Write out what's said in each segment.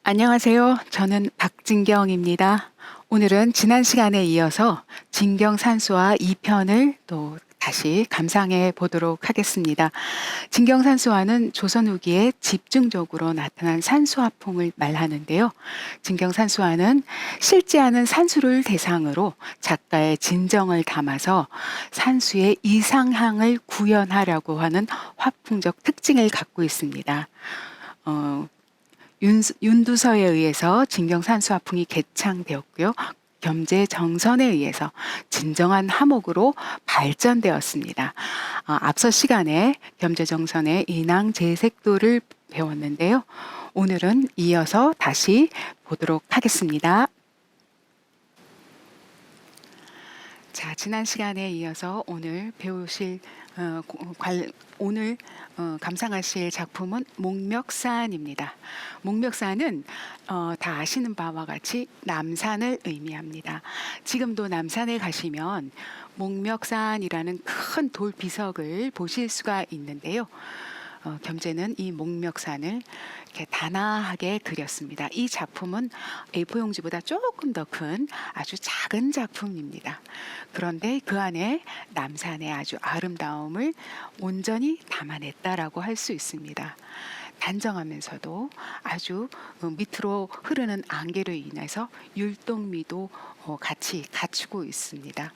안녕하세요. 저는 박진경입니다. 오늘은 지난 시간에 이어서 진경산수화 2편을 또 다시 감상해 보도록 하겠습니다. 진경산수화는 조선 후기에 집중적으로 나타난 산수화풍을 말하는데요. 진경산수화는 실제하는 산수를 대상으로 작가의 진정을 담아서 산수의 이상향을 구현하려고 하는 화풍적 특징을 갖고 있습니다. 윤두서에 의해서 진경산수화풍이 개창되었고요. 겸재정선에 의해서 진정한 하목으로 발전되었습니다. 앞서 시간에 겸재정선의 인왕제색도를 배웠는데요. 오늘은 이어서 다시 보도록 하겠습니다. 자, 지난 시간에 이어서 오늘 배우실 오늘 감상하실 작품은 목멱산입니다. 목멱산은 다 아시는 바와 같이 남산을 의미합니다. 지금도 남산에 가시면 목멱산이라는 큰 돌 비석을 보실 수가 있는데요. 겸재는 이 목멱산을 이렇게 단아하게 그렸습니다. 이 작품은 A4 용지보다 조금 더 큰 아주 작은 작품입니다. 그런데 그 안에 남산의 아주 아름다움을 온전히 담아냈다라고 할 수 있습니다. 단정하면서도 아주 밑으로 흐르는 안개로 인해서 율동미도 같이 갖추고 있습니다.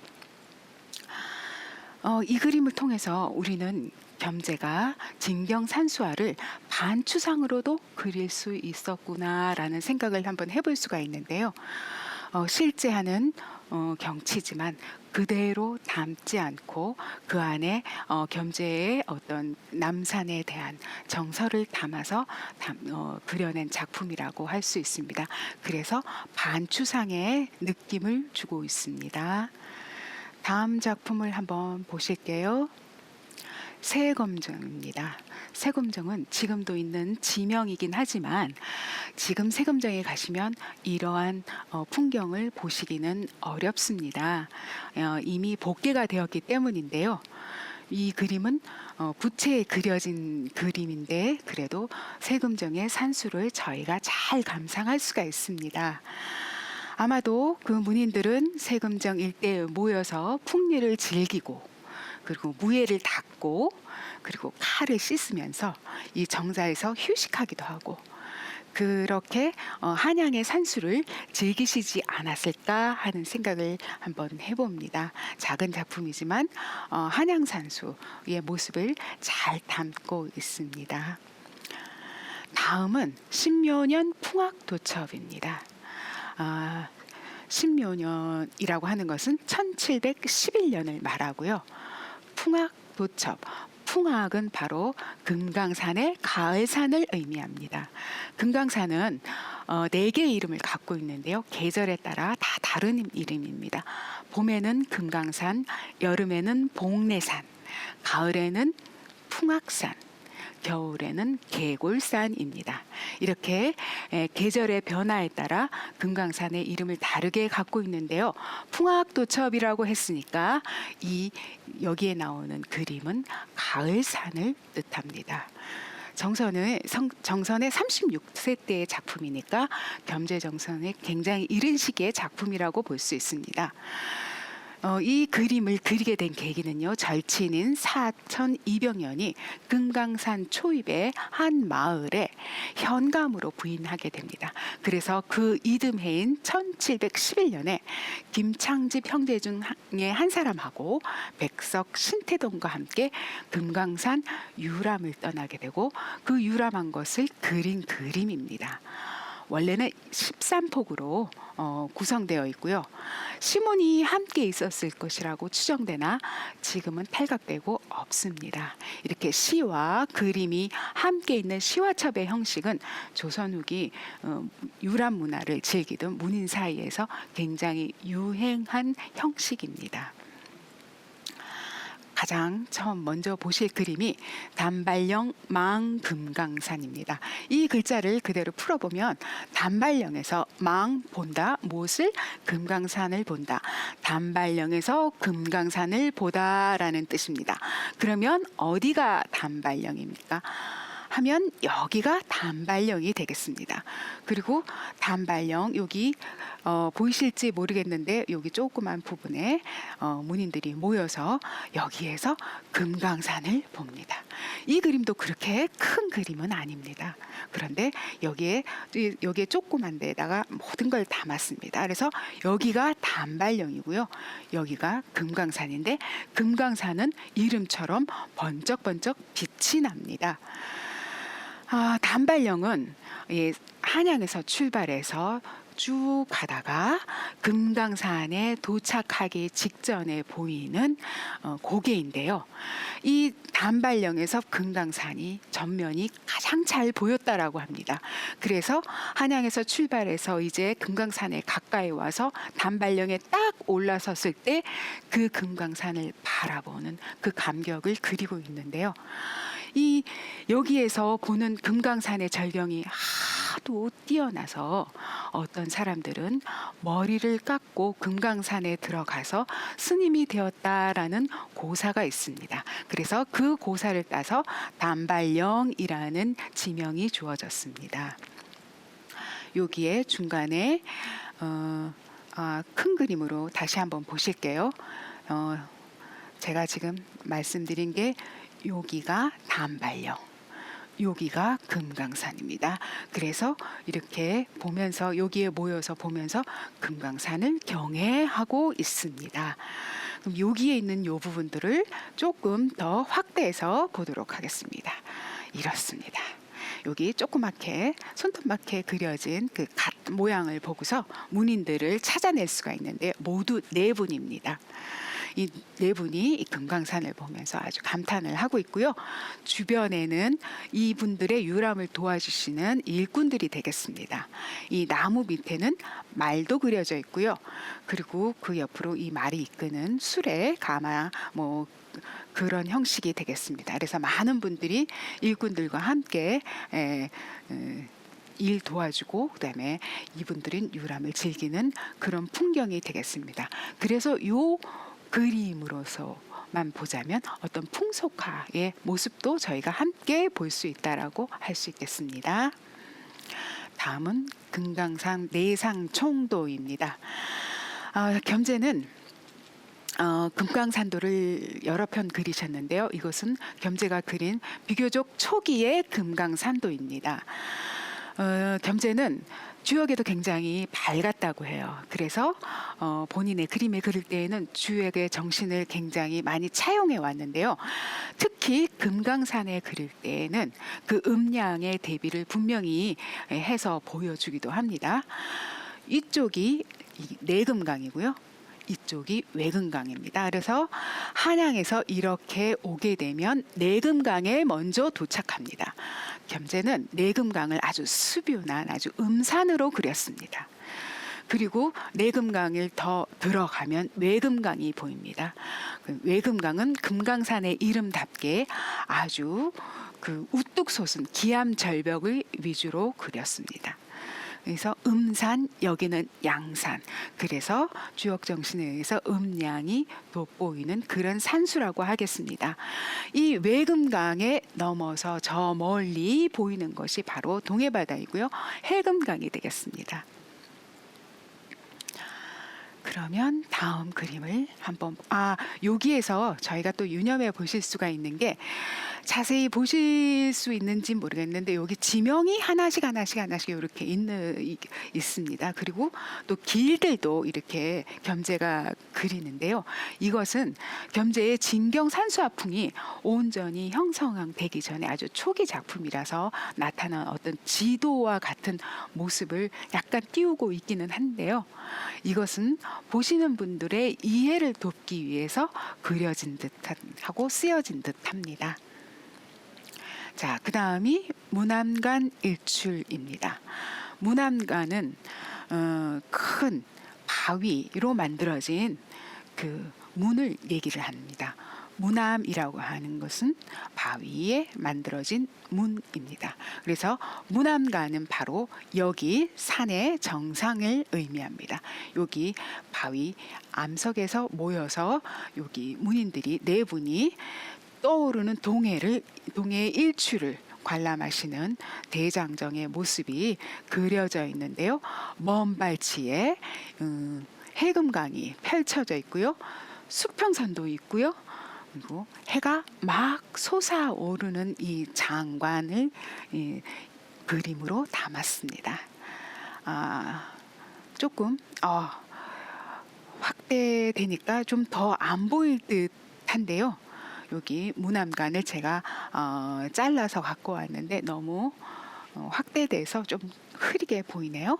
이 그림을 통해서 우리는 겸재가 진경산수화를 반추상으로도 그릴 수 있었구나라는 생각을 한번 해볼 수가 있는데요. 실제하는 경치지만 그대로 담지 않고 그 안에 겸재의 어떤 남산에 대한 정서를 담아서 그려낸 작품이라고 할 수 있습니다. 그래서 반추상의 느낌을 주고 있습니다. 다음 작품을 한번 보실게요. 세검정입니다. 세검정은 지금도 있는 지명이긴 하지만 지금 세검정에 가시면 이러한 풍경을 보시기는 어렵습니다. 이미 복개가 되었기 때문인데요. 이 그림은 부채에 그려진 그림인데 그래도 세검정의 산수를 저희가 잘 감상할 수가 있습니다. 아마도 그 문인들은 세금정 일대에 모여서 풍류를 즐기고 그리고 무예를 닦고 그리고 칼을 씻으면서 이 정자에서 휴식하기도 하고 그렇게 한양의 산수를 즐기시지 않았을까 하는 생각을 한번 해봅니다. 작은 작품이지만 한양 산수의 모습을 잘 담고 있습니다. 다음은 신묘년 풍악도첩입니다. 신묘년이라고 하는 것은 1711년을 말하고요. 풍악도첩, 풍악은 바로 금강산의 가을산을 의미합니다. 금강산은 4개의 이름을 갖고 있는데요. 계절에 따라 다 다른 이름입니다. 봄에는 금강산, 여름에는 복례산, 가을에는 풍악산, 겨울에는 계골산입니다. 이렇게 계절의 변화에 따라 금강산의 이름을 다르게 갖고 있는데요. 풍악도첩이라고 했으니까 여기에 나오는 그림은 가을산을 뜻합니다. 정선의 36세 때의 작품이니까 겸재정선의 굉장히 이른 시기의 작품이라고 볼 수 있습니다. 이 그림을 그리게 된 계기는요. 절친인 사천이병년이 금강산 초입의 한 마을에 현감으로 부임하게 됩니다. 그래서 그 이듬해인 1711년에 김창집 형제 중에 한 사람하고 백석 신태동과 함께 금강산 유람을 떠나게 되고 그 유람한 것을 그린 그림입니다. 원래는 13폭으로 구성되어 있고요. 시몬이 함께 있었을 것이라고 추정되나 지금은 탈각되고 없습니다. 이렇게 시와 그림이 함께 있는 시화첩의 형식은 조선 후기 유람 문화를 즐기던 문인 사이에서 굉장히 유행한 형식입니다. 가장 처음 먼저 보실 그림이 단발령 망금강산입니다. 이 글자를 그대로 풀어보면 단발령에서 망 본다, 무엇을? 금강산을 본다. 단발령에서 금강산을 보다라는 뜻입니다. 그러면 어디가 단발령입니까? 하면 여기가 단발령이 되겠습니다. 그리고 단발령 여기 보이실지 모르겠는데 여기 조그만 부분에 문인들이 모여서 여기에서 금강산을 봅니다. 이 그림도 그렇게 큰 그림은 아닙니다. 그런데 여기에 조그만 데다가 모든 걸 담았습니다. 그래서 여기가 단발령이고요. 여기가 금강산인데 금강산은 이름처럼 번쩍번쩍 빛이 납니다. 단발령은 한양에서 출발해서 쭉 가다가 금강산에 도착하기 직전에 보이는 고개인데요. 이 단발령에서 금강산이 전면이 가장 잘 보였다라고 합니다. 그래서 한양에서 출발해서 이제 금강산에 가까이 와서 단발령에 딱 올라섰을 때 그 금강산을 바라보는 그 감격을 그리고 있는데요. 여기에서 보는 금강산의 절경이 하도 뛰어나서 어떤 사람들은 머리를 깎고 금강산에 들어가서 스님이 되었다라는 고사가 있습니다. 그래서 그 고사를 따서 단발령이라는 지명이 주어졌습니다. 여기에 중간에 큰 그림으로 다시 한번 보실게요. 제가 지금 말씀드린 게 여기가 단발령, 여기가 금강산입니다. 그래서 이렇게 보면서 여기에 모여서 보면서 금강산을 경애하고 있습니다. 그럼 여기에 있는 이 부분들을 조금 더 확대해서 보도록 하겠습니다. 이렇습니다. 여기 조그맣게 손톱맣게 그려진 그 갓 모양을 보고서 문인들을 찾아낼 수가 있는데 모두 4분입니다. 이 4분이 이 금강산을 보면서 아주 감탄을 하고 있고요. 주변에는 이분들의 유람을 도와주시는 일꾼들이 되겠습니다. 이 나무 밑에는 말도 그려져 있고요. 그리고 그 옆으로 이 말이 이끄는 수레, 가마, 그런 형식이 되겠습니다. 그래서 많은 분들이 일꾼들과 함께 일 도와주고 그다음에 이분들은 유람을 즐기는 그런 풍경이 되겠습니다. 그래서 요 그림으로서만 보자면 어떤 풍속화의 모습도 저희가 함께 볼 수 있다라고 할 수 있겠습니다. 다음은 금강산 내상총도입니다. 겸재는 금강산도를 여러 편 그리셨는데요. 이것은 겸재가 그린 비교적 초기의 금강산도입니다. 겸재는 주역에도 굉장히 밝았다고 해요. 그래서 본인의 그림을 그릴 때에는 주역의 정신을 굉장히 많이 차용해 왔는데요. 특히 금강산에 그릴 때에는 그 음양의 대비를 분명히 해서 보여주기도 합니다. 이쪽이 내금강이고요. 이쪽이 외금강입니다. 그래서 한양에서 이렇게 오게 되면 내금강에 먼저 도착합니다. 겸재는 내금강을 아주 수변한 아주 음산으로 그렸습니다. 그리고 내금강을 더 들어가면 외금강이 보입니다. 외금강은 금강산의 이름답게 아주 우뚝 솟은 기암절벽을 위주로 그렸습니다. 그래서 음산, 여기는 양산. 그래서 주역 정신에 의해서 음양이 돋보이는 그런 산수라고 하겠습니다. 이 외금강에 넘어서 저 멀리 보이는 것이 바로 동해바다이고요. 해금강이 되겠습니다. 그러면 다음 그림을 한번 여기에서 저희가 또 유념해 보실 수가 있는 게 자세히 보실 수 있는지 모르겠는데 여기 지명이 하나씩 이렇게 있습니다. 그리고 또 길들도 이렇게 겸재가 그리는데요. 이것은 겸재의 진경산수화풍이 온전히 형성되기 전에 아주 초기 작품이라서 나타난 어떤 지도와 같은 모습을 약간 띄우고 있기는 한데요. 이것은 보시는 분들의 이해를 돕기 위해서 그려진 듯하고 쓰여진 듯합니다. 자, 그 다음이 문암간 일출입니다. 문암간은 큰 바위로 만들어진 그 문을 얘기를 합니다. 문암이라고 하는 것은 바위에 만들어진 문입니다. 그래서 문암간은 바로 여기 산의 정상을 의미합니다. 여기 바위 암석에서 모여서 여기 문인들이 4분이 떠오르는 동해의 일출을 관람하시는 대장정의 모습이 그려져 있는데요. 먼 발치에 해금강이 펼쳐져 있고요. 수평선도 있고요. 그리고 해가 막 솟아오르는 이 장관을 그림으로 담았습니다. 조금 확대되니까 좀 더 안 보일 듯한데요. 여기 무남관을 제가 잘라서 갖고 왔는데 너무 확대돼서 좀 흐리게 보이네요.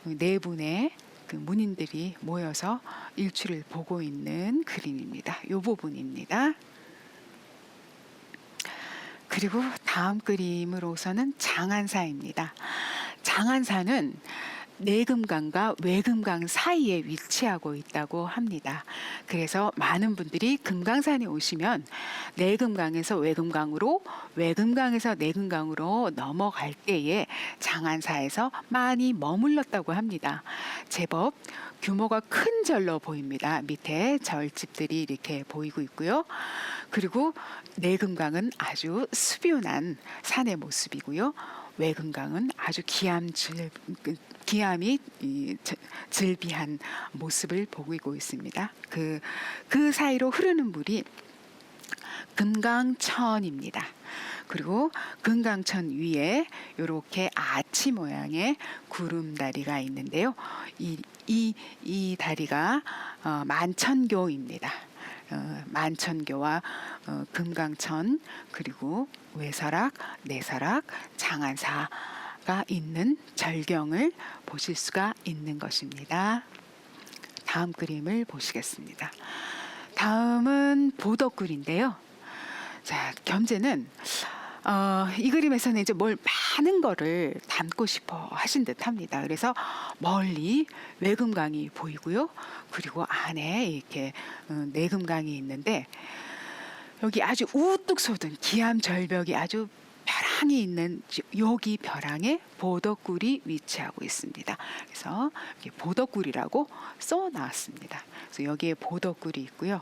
네 분의 그 문인들이 모여서 일출을 보고 있는 그림입니다. 이 부분입니다. 그리고 다음 그림으로서는 장안사입니다. 장안사는 내금강과 외금강 사이에 위치하고 있다고 합니다. 그래서 많은 분들이 금강산에 오시면 내금강에서 외금강으로, 외금강에서 내금강으로 넘어갈 때에 장안사에서 많이 머물렀다고 합니다. 제법 규모가 큰 절로 보입니다. 밑에 절집들이 이렇게 보이고 있고요. 그리고 내금강은 아주 수변한 산의 모습이고요. 외금강은 아주 기암이 즐비한 모습을 보이고 있습니다. 그 사이로 흐르는 물이 금강천입니다. 그리고 금강천 위에 이렇게 아치 모양의 구름다리가 있는데요. 이 다리가 만천교입니다. 만천교와 금강천 그리고 외설악, 내설악, 장안사가 있는 절경을 보실 수가 있는 것입니다. 다음 그림을 보시겠습니다. 다음은 보덕굴인데요. 자, 겸재는 이 그림에서는 이제 많은 거를 담고 싶어 하신 듯합니다. 그래서 멀리 외금강이 보이고요. 그리고 안에 이렇게 내금강이 있는데 여기 아주 우뚝 솟은 기암 절벽이 아주 벼랑이 있는 여기 벼랑에 보덕굴이 위치하고 있습니다. 그래서 보덕굴이라고 써 나왔습니다. 그래서 여기에 보덕굴이 있고요.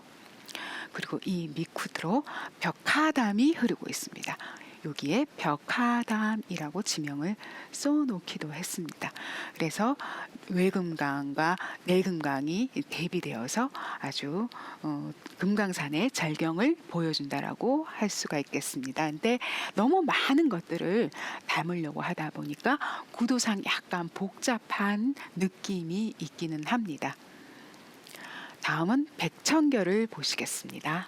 그리고 이 밑으로 벽하담이 흐르고 있습니다. 여기에 벽하담이라고 지명을 써놓기도 했습니다. 그래서 외금강과 내금강이 대비되어서 아주 금강산의 절경을 보여준다라고 할 수가 있겠습니다. 근데 너무 많은 것들을 담으려고 하다 보니까 구도상 약간 복잡한 느낌이 있기는 합니다. 다음은 백천교를 보시겠습니다.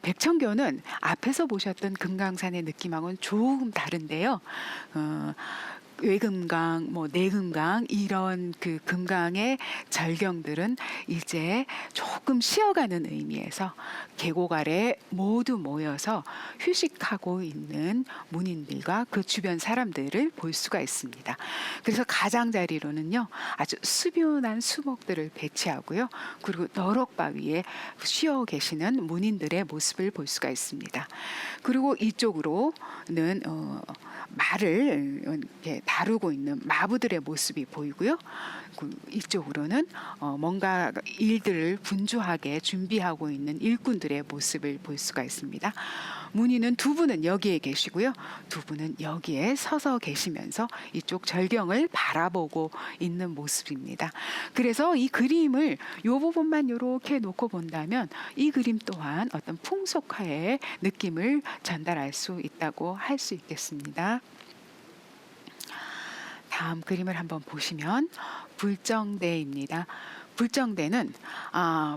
백천교는 앞에서 보셨던 금강산의 느낌하고는 조금 다른데요. 외금강, 내금강 이런 그 금강의 절경들은 이제 조금 쉬어가는 의미에서 계곡 아래 모두 모여서 휴식하고 있는 문인들과 그 주변 사람들을 볼 수가 있습니다. 그래서 가장자리로는요 아주 수변한 수목들을 배치하고요. 그리고 너럭바위에 쉬어 계시는 문인들의 모습을 볼 수가 있습니다. 그리고 이쪽으로는 말을 이렇게 다루고 있는 마부들의 모습이 보이고요. 이쪽으로는 뭔가 일들을 분주하게 준비하고 있는 일꾼들의 모습을 볼 수가 있습니다. 문인은 두 분은 여기에 계시고요. 두 분은 여기에 서서 계시면서 이쪽 절경을 바라보고 있는 모습입니다. 그래서 이 그림을 이 부분만 이렇게 놓고 본다면 이 그림 또한 어떤 풍속화의 느낌을 전달할 수 있다고 할 수 있겠습니다. 다음 그림을 한번 보시면 불정대입니다. 불정대는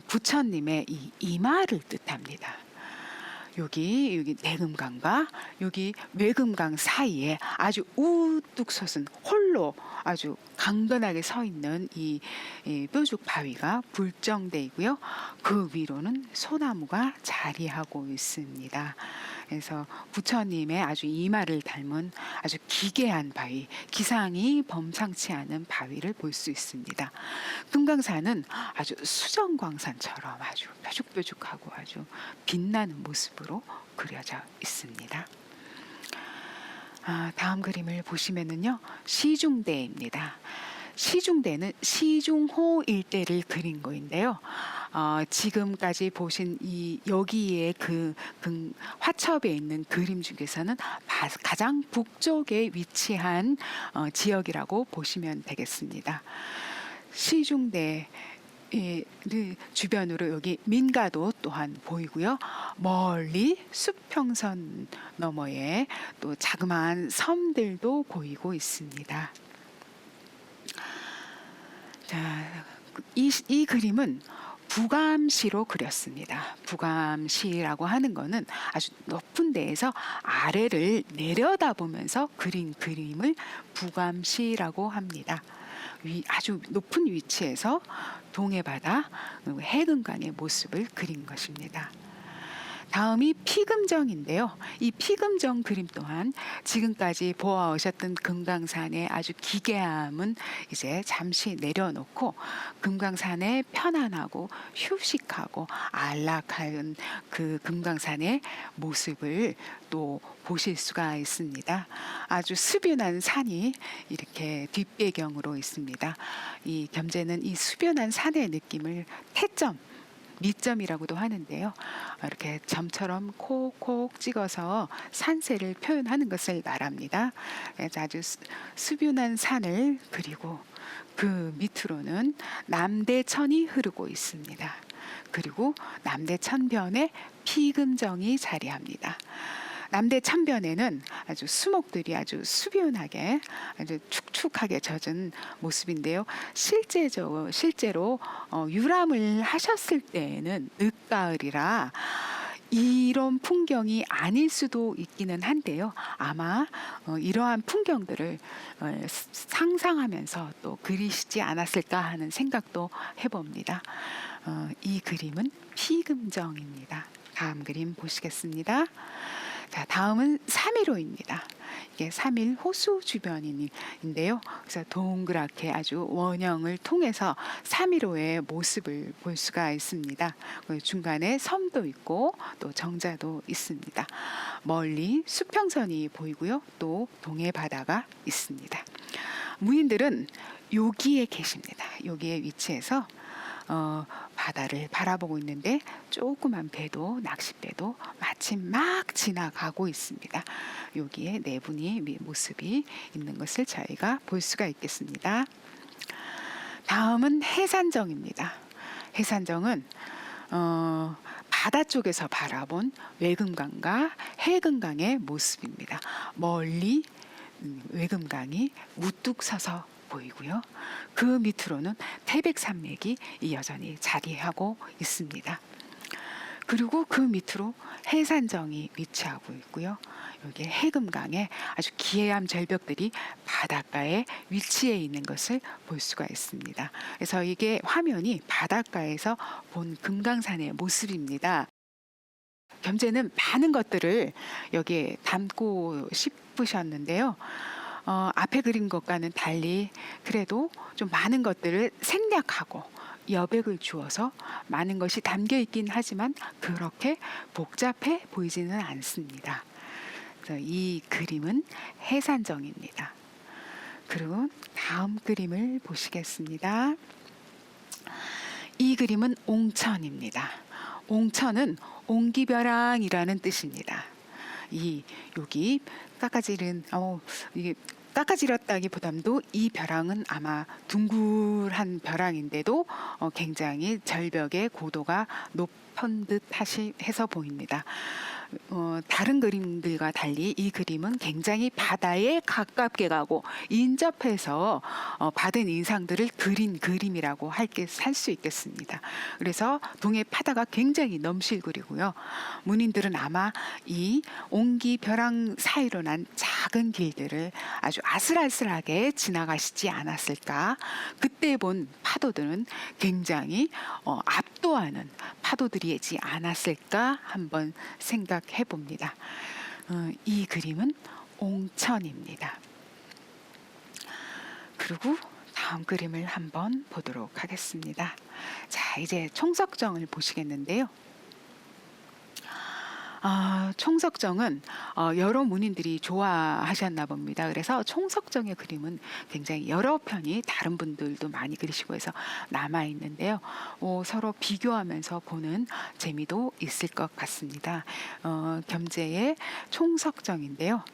부처님의 이 이마를 뜻합니다. 여기 내금강과 여기 외금강 사이에 아주 우뚝 솟은 홀로 아주 강건하게 서 있는 이 뾰족 바위가 불정대이고요. 그 위로는 소나무가 자리하고 있습니다. 그래서 부처님의 아주 이마를 닮은 아주 기괴한 바위, 기상이 범상치 않은 바위를 볼 수 있습니다. 금강산은 아주 수정광산처럼 아주 뾰족뾰족하고 아주 빛나는 모습으로 그려져 있습니다. 다음 그림을 보시면은요, 시중대입니다. 시중대는 시중호 일대를 그린 거인데요. 지금까지 보신 이 여기에 화첩에 있는 그림 중에서는 가장 북쪽에 위치한 지역이라고 보시면 되겠습니다. 시중대 주변으로 여기 민가도 또한 보이고요. 멀리 수평선 너머에 또 자그마한 섬들도 보이고 있습니다. 자, 이 그림은 부감시로 그렸습니다. 부감시라고 하는 것은 아주 높은 데에서 아래를 내려다보면서 그린 그림을 부감시라고 합니다. 아주 높은 위치에서 동해바다, 해금강의 모습을 그린 것입니다. 다음이 피금정인데요. 이 피금정 그림 또한 지금까지 보아오셨던 금강산의 아주 기괴함은 이제 잠시 내려놓고 금강산의 편안하고 휴식하고 안락한 그 금강산의 모습을 또 보실 수가 있습니다. 아주 수변한 산이 이렇게 뒷배경으로 있습니다. 이 겸재는 이 수변한 산의 느낌을 태점, 미점이라고도 하는데요. 이렇게 점처럼 콕콕 찍어서 산세를 표현하는 것을 말합니다. 그래서 아주 수변한 산을 그리고 그 밑으로는 남대천이 흐르고 있습니다. 그리고 남대천변에 피금정이 자리합니다. 남대천변에는 아주 수목들이 아주 수변하게 아주 축축하게 젖은 모습인데요. 실제로 유람을 하셨을 때에는 늦가을이라 이런 풍경이 아닐 수도 있기는 한데요. 아마 이러한 풍경들을 상상하면서 또 그리시지 않았을까 하는 생각도 해봅니다. 이 그림은 피금정입니다. 다음 그림 보시겠습니다. 자, 다음은 3.15입니다. 이게 3.1 호수 주변인데요. 그래서 동그랗게 아주 원형을 통해서 3.15의 모습을 볼 수가 있습니다. 중간에 섬도 있고 또 정자도 있습니다. 멀리 수평선이 보이고요. 또 동해 바다가 있습니다. 무인들은 여기에 계십니다. 여기에 위치해서 바다를 바라보고 있는데 조그만 배도 낚싯배도 마침 막 지나가고 있습니다. 여기에 네 분이 모습이 있는 것을 저희가 볼 수가 있겠습니다. 다음은 해산정입니다. 해산정은 바다 쪽에서 바라본 외금강과 해금강의 모습입니다. 멀리 외금강이 우뚝 서서 보이고요. 그 밑으로는 태백산맥이 여전히 자리하고 있습니다. 그리고 그 밑으로 해산정이 위치하고 있고요. 여기 해금강에 아주 기해암 절벽들이 바닷가에 위치해 있는 것을 볼 수가 있습니다. 그래서 이게 화면이 바닷가에서 본 금강산의 모습입니다. 겸재는 많은 것들을 여기에 담고 싶으셨는데요. 앞에 그린 것과는 달리 그래도 좀 많은 것들을 생략하고 여백을 주어서 많은 것이 담겨 있긴 하지만 그렇게 복잡해 보이지는 않습니다. 그래서 이 그림은 해산정입니다. 그리고 다음 그림을 보시겠습니다. 이 그림은 옹천입니다. 옹천은 옹기벼랑이라는 뜻입니다. 여기 깎아지른 이게 깎아지렸다기보다도 이 벼랑은 아마 둥글한 벼랑인데도 굉장히 절벽의 고도가 높은 듯 해서 보입니다. 다른 그림들과 달리 이 그림은 굉장히 바다에 가깝게 가고 인접해서 받은 인상들을 그린 그림이라고 할 수 있겠습니다. 그래서 동해 바다가 굉장히 넘실거리고요. 문인들은 아마 이 옹기 벼랑 사이로 난 작은 길들을 아주 아슬아슬하게 지나가시지 않았을까. 그때 본 파도들은 굉장히 압도하는 파도들이지 않았을까 한번 생각해 봅니다. 이 그림은 옹천입니다. 그리고 다음 그림을 한번 보도록 하겠습니다. 자, 이제 총석정을 보시겠는데요. 총석정은 여러 문인들이 좋아하셨나 봅니다. 그래서 총석정의 그림은 굉장히 여러 편이 다른 분들도 많이 그리시고 해서 남아 있는데요. 서로 비교하면서 보는 재미도 있을 것 같습니다. 겸재의 총석정인데요.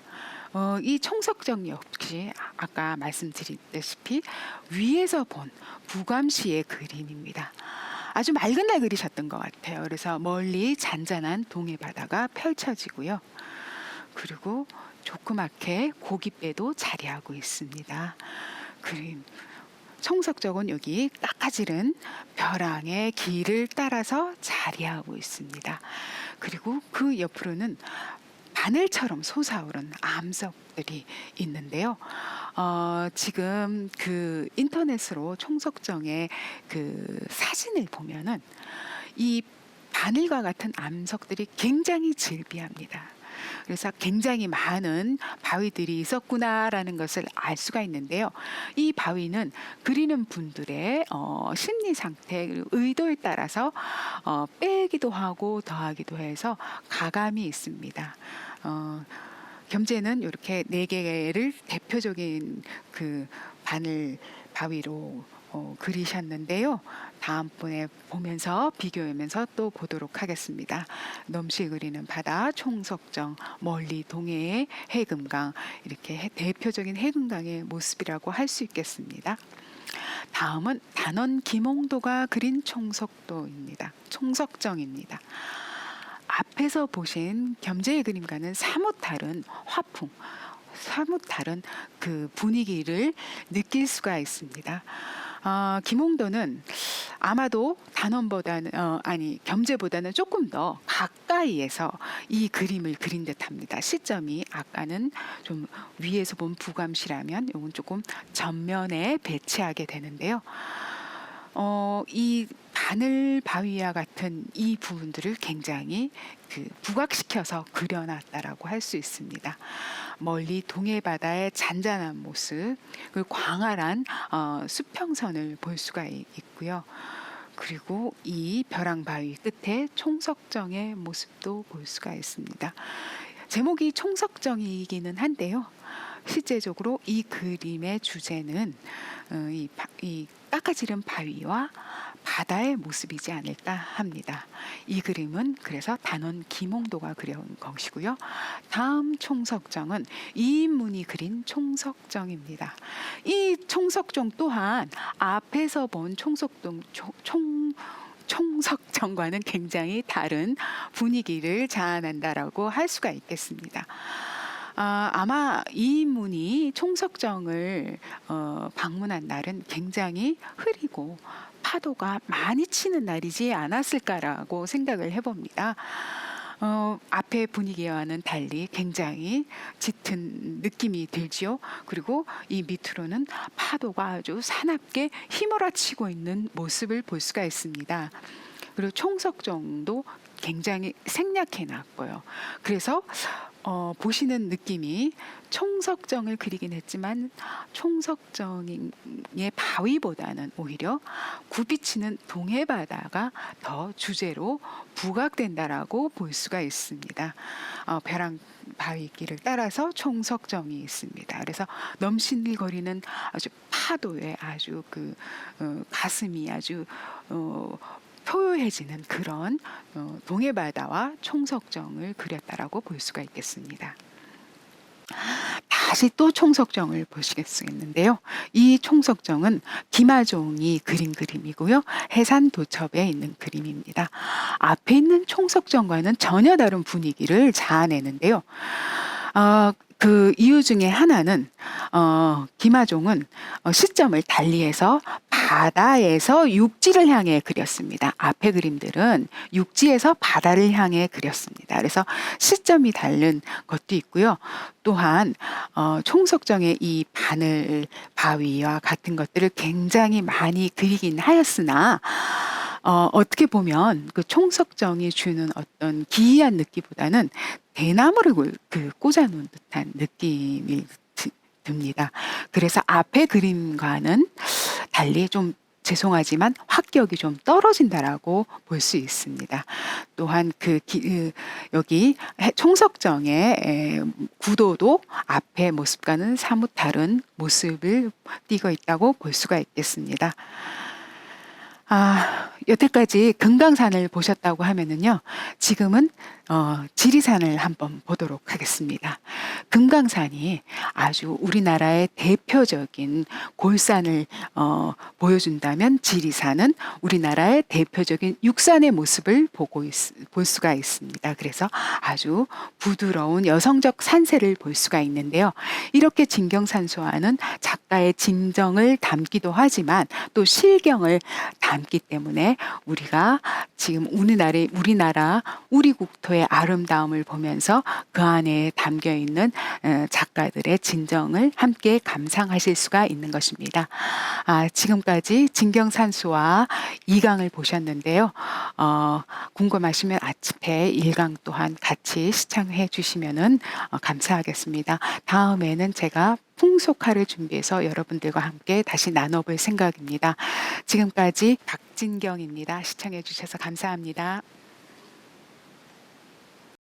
이 총석정 역시 아까 말씀드렸다시피 위에서 본 부감시의 그림입니다. 아주 맑은 날 그리셨던 것 같아요. 그래서 멀리 잔잔한 동해 바다가 펼쳐지고요. 그리고 조그맣게 고깃배도 자리하고 있습니다. 그림 총석정은 여기 깎아지른 벼랑의 길을 따라서 자리하고 있습니다. 그리고 그 옆으로는 바늘처럼 솟아오른 암석들이 있는데요. 지금 그 인터넷으로 총석정의 그 사진을 보면은 이 바늘과 같은 암석들이 굉장히 즐비합니다. 그래서 굉장히 많은 바위들이 있었구나라는 것을 알 수가 있는데요. 이 바위는 그리는 분들의 심리 상태, 그리고 의도에 따라서 빼기도 하고 더하기도 해서 가감이 있습니다. 겸재는 이렇게 네 개를 대표적인 그 바늘 바위로 그리셨는데요. 다음번에 보면서 비교하면서 또 보도록 하겠습니다. 넘실 그리는 바다, 총석정, 멀리 동해의 해금강, 이렇게 대표적인 해금강의 모습이라고 할 수 있겠습니다. 다음은 단원 김홍도가 그린 총석정입니다. 앞에서 보신 겸재의 그림과는 사뭇 다른 화풍, 사뭇 다른 그 분위기를 느낄 수가 있습니다. 김홍도는 아마도 단원보다는 겸재보다는 조금 더 가까이에서 이 그림을 그린 듯합니다. 시점이 아까는 좀 위에서 본 부감시라면 이건 조금 전면에 배치하게 되는데요. 이 바늘 바위와 같은 이 부분들을 굉장히 부각시켜서 그려놨다라고 할 수 있습니다. 멀리 동해 바다의 잔잔한 모습, 그 광활한 수평선을 볼 수가 있고요. 그리고 이 벼랑 바위 끝에 총석정의 모습도 볼 수가 있습니다. 제목이 총석정이기는 한데요. 실제적으로 이 그림의 주제는 이 깎아지른 바위와 바다의 모습이지 않을까 합니다. 이 그림은 그래서 단원 김홍도가 그려온 것이고요. 다음 총석정은 이인문이 그린 총석정입니다. 이 총석정 또한 앞에서 본 총석정과는 굉장히 다른 분위기를 자아낸다라고 할 수가 있겠습니다. 아마 이인문이 총석정을 방문한 날은 굉장히 흐리고 파도가 많이 치는 날이지 않았을까라고 생각을 해봅니다. 앞의 분위기와는 달리 굉장히 짙은 느낌이 들지요. 그리고 이 밑으로는 파도가 아주 사납게 휘몰아치고 있는 모습을 볼 수가 있습니다. 그리고 총석정도 굉장히 생략해 놨고요. 그래서 보시는 느낌이 총석정을 그리긴 했지만 총석정의 바위보다는 오히려 굽이치는 동해 바다가 더 주제로 부각된다라고 볼 수가 있습니다. 벼랑 바위길을 따라서 총석정이 있습니다. 그래서 넘실거리는 아주 파도에 아주 가슴이 아주 표요해지는 그런 동해 바다와 총석정을 그렸다라고 볼 수가 있겠습니다. 다시 또 총석정을 보시겠는데요. 이 총석정은 김하종이 그린 그림이고요. 해산도첩에 있는 그림입니다. 앞에 있는 총석정과는 전혀 다른 분위기를 자아내는데요. 그 이유 중에 하나는 김하종은 시점을 달리해서 바다에서 육지를 향해 그렸습니다. 앞에 그림들은 육지에서 바다를 향해 그렸습니다. 그래서 시점이 다른 것도 있고요. 또한 총석정의 이 바늘 바위와 같은 것들을 굉장히 많이 그리긴 하였으나 어떻게 보면 그 총석정이 주는 어떤 기이한 느낌보다는 대나무를 꽂아놓은 듯한 느낌이 듭니다. 그래서 앞의 그림과는 달리 좀 죄송하지만 합격이 좀 떨어진다라고 볼 수 있습니다. 또한 여기 총석정의 구도도 앞의 모습과는 사뭇 다른 모습을 띠고 있다고 볼 수가 있겠습니다. 여태까지 금강산을 보셨다고 하면은요, 지금은 지리산을 한번 보도록 하겠습니다. 금강산이 아주 우리나라의 대표적인 골산을 보여준다면 지리산은 우리나라의 대표적인 육산의 모습을 볼 수가 있습니다. 그래서 아주 부드러운 여성적 산세를 볼 수가 있는데요. 이렇게 진경산수화는 작가의 진정을 담기도 하지만 또 실경을 담기 때문에 우리가 지금 우리나라 우리 국토의 아름다움을 보면서 그 안에 담겨 있는 작가들의 진정을 함께 감상하실 수가 있는 것입니다. 지금까지 진경산수와 2강을 보셨는데요. 궁금하시면 아침에 1강 또한 같이 시청해 주시면 감사하겠습니다. 다음에는 제가 풍속화를 준비해서 여러분들과 함께 다시 나눠볼 생각입니다. 지금까지 박진경입니다. 시청해 주셔서 감사합니다.